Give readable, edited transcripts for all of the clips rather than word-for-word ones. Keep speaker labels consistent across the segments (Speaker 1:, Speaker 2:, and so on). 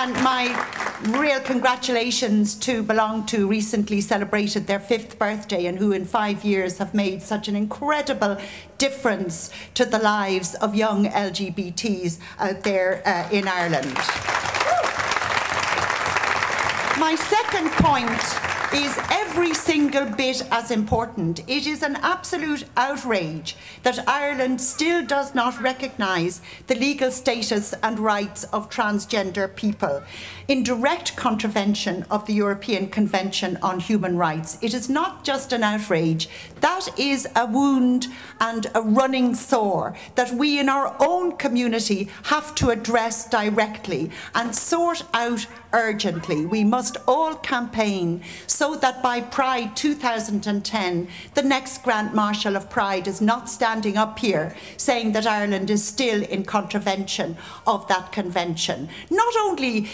Speaker 1: And my real congratulations to Belong To, recently celebrated their 5th birthday, and who in 5 years have made such an incredible difference to the lives of young LGBTs out there in Ireland. My second point is every single bit as important. It is an absolute outrage that Ireland still does not recognise the legal status and rights of transgender people, in direct contravention of the European Convention on Human Rights. It is not just an outrage, that is a wound and a running sore that we in our own community have to address directly and sort out urgently. We must all campaign so that by Pride 2010, the next Grand Marshal of Pride is not standing up here saying that Ireland is still in contravention of that convention. Not only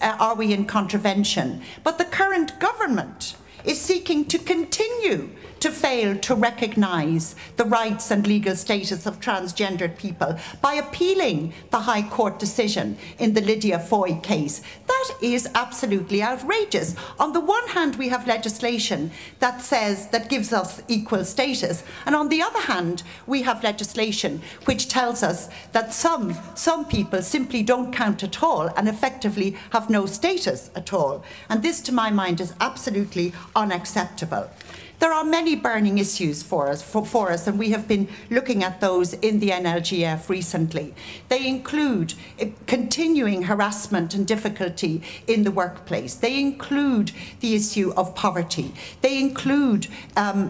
Speaker 1: are we in contravention, but the current government is seeking to continue to fail to recognise the rights and legal status of transgendered people by appealing the High Court decision in the Lydia Foy case. That is absolutely outrageous. On the one hand, we have legislation that gives us equal status, and on the other hand, we have legislation which tells us that some people simply don't count at all and effectively have no status at all. And this, to my mind, is absolutely unacceptable. There are many burning issues for us, and we have been looking at those in the NLGF recently. They include continuing harassment and difficulty in the workplace. They include the issue of poverty. They include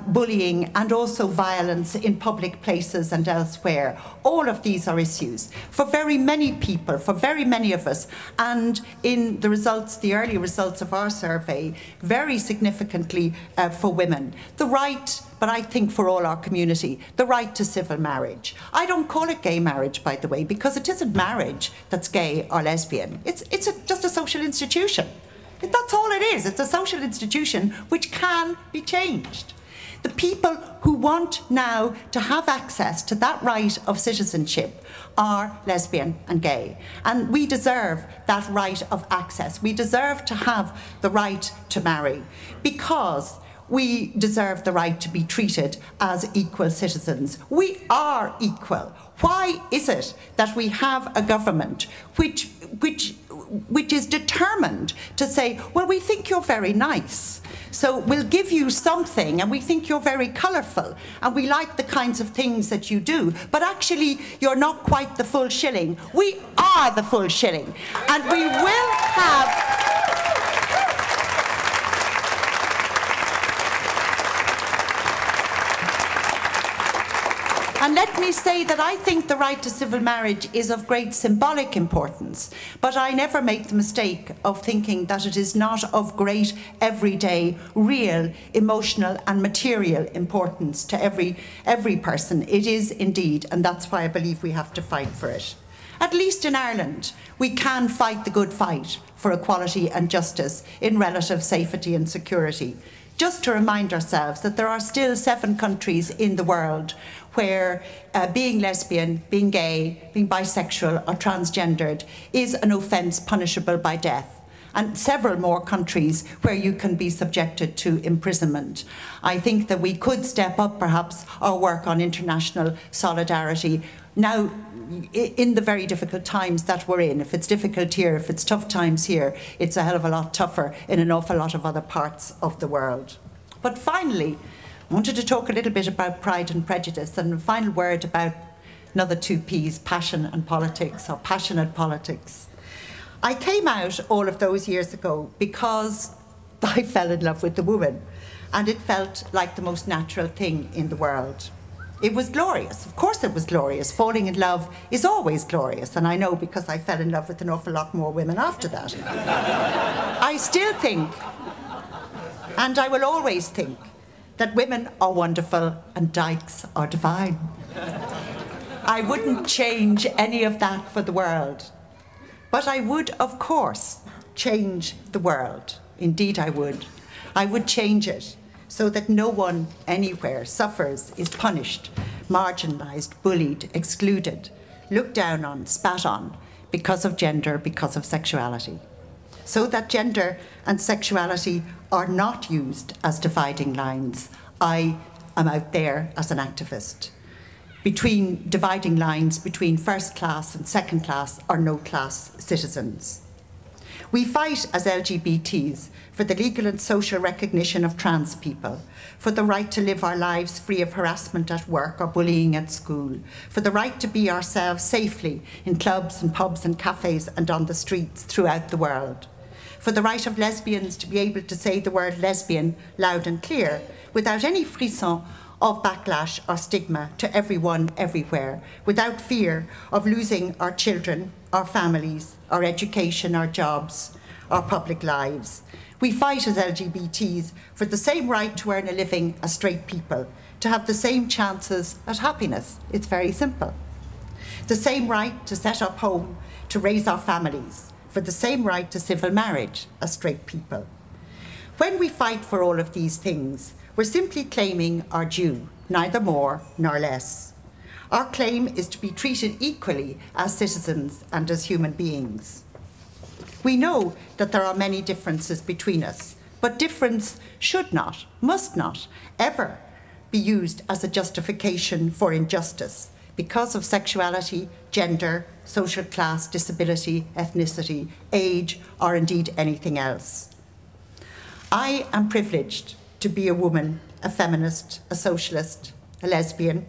Speaker 1: bullying and also violence in public places and elsewhere. All of these are issues for very many people, for very many of us, and in the results, the early results of our survey, very significantly for women. The right, but I think for all our community, the right to civil marriage. I don't call it gay marriage, by the way, because it isn't marriage that's gay or lesbian. It's just a social institution. That's all it is. It's a social institution which can be changed. The people who want now to have access to that right of citizenship are lesbian and gay. And we deserve that right of access. We deserve to have the right to marry, because we deserve the right to be treated as equal citizens. We are equal. Why is it that we have a government which is determined to say, well, we think you're very nice, so we'll give you something, and we think you're very colourful, and we like the kinds of things that you do, but actually you're not quite the full shilling. We are the full shilling, and we will have... And let me say that I think the right to civil marriage is of great symbolic importance, but I never make the mistake of thinking that it is not of great everyday, real, emotional and material importance to every person. It is indeed, and that's why I believe we have to fight for it. At least in Ireland, we can fight the good fight for equality and justice in relative safety and security. Just to remind ourselves that there are still 7 countries in the world where being lesbian, being gay, being bisexual or transgendered is an offence punishable by death, and several more countries where you can be subjected to imprisonment. I think that we could step up perhaps our work on international solidarity now in the very difficult times that we're in. If it's difficult here, if it's tough times here, it's a hell of a lot tougher in an awful lot of other parts of the world. But finally, I wanted to talk a little bit about Pride and Prejudice, and a final word about another 2 Ps, passion and politics, or passionate politics. I came out all of those years ago because I fell in love with the woman, and it felt like the most natural thing in the world. It was glorious. Of course it was glorious. Falling in love is always glorious, and I know because I fell in love with an awful lot more women after that. I still think, and I will always think, that women are wonderful and dykes are divine. I wouldn't change any of that for the world. But I would, of course, change the world. Indeed I would. I would change it so that no one anywhere suffers, is punished, marginalised, bullied, excluded, looked down on, spat on, because of gender, because of sexuality. So that gender and sexuality are not used as dividing lines. I am out there as an activist. Between dividing lines between first class and second class or no class citizens. We fight as LGBTs for the legal and social recognition of trans people, for the right to live our lives free of harassment at work or bullying at school, for the right to be ourselves safely in clubs and pubs and cafes and on the streets throughout the world, for the right of lesbians to be able to say the word lesbian loud and clear without any frisson of backlash or stigma to everyone, everywhere, without fear of losing our children, our families, our education, our jobs, our public lives. We fight as LGBTs for the same right to earn a living as straight people, to have the same chances at happiness. It's very simple. The same right to set up home, to raise our families, for the same right to civil marriage as straight people. When we fight for all of these things, we're simply claiming our due, neither more nor less. Our claim is to be treated equally as citizens and as human beings. We know that there are many differences between us, but difference should not, must not, ever be used as a justification for injustice because of sexuality, gender, social class, disability, ethnicity, age, or indeed anything else. I am privileged to be a woman, a feminist, a socialist, a lesbian,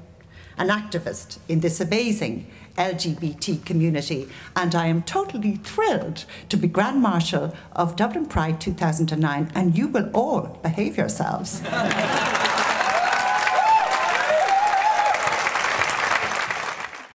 Speaker 1: an activist in this amazing LGBT community, and I am totally thrilled to be Grand Marshal of Dublin Pride 2009, and you will all behave yourselves.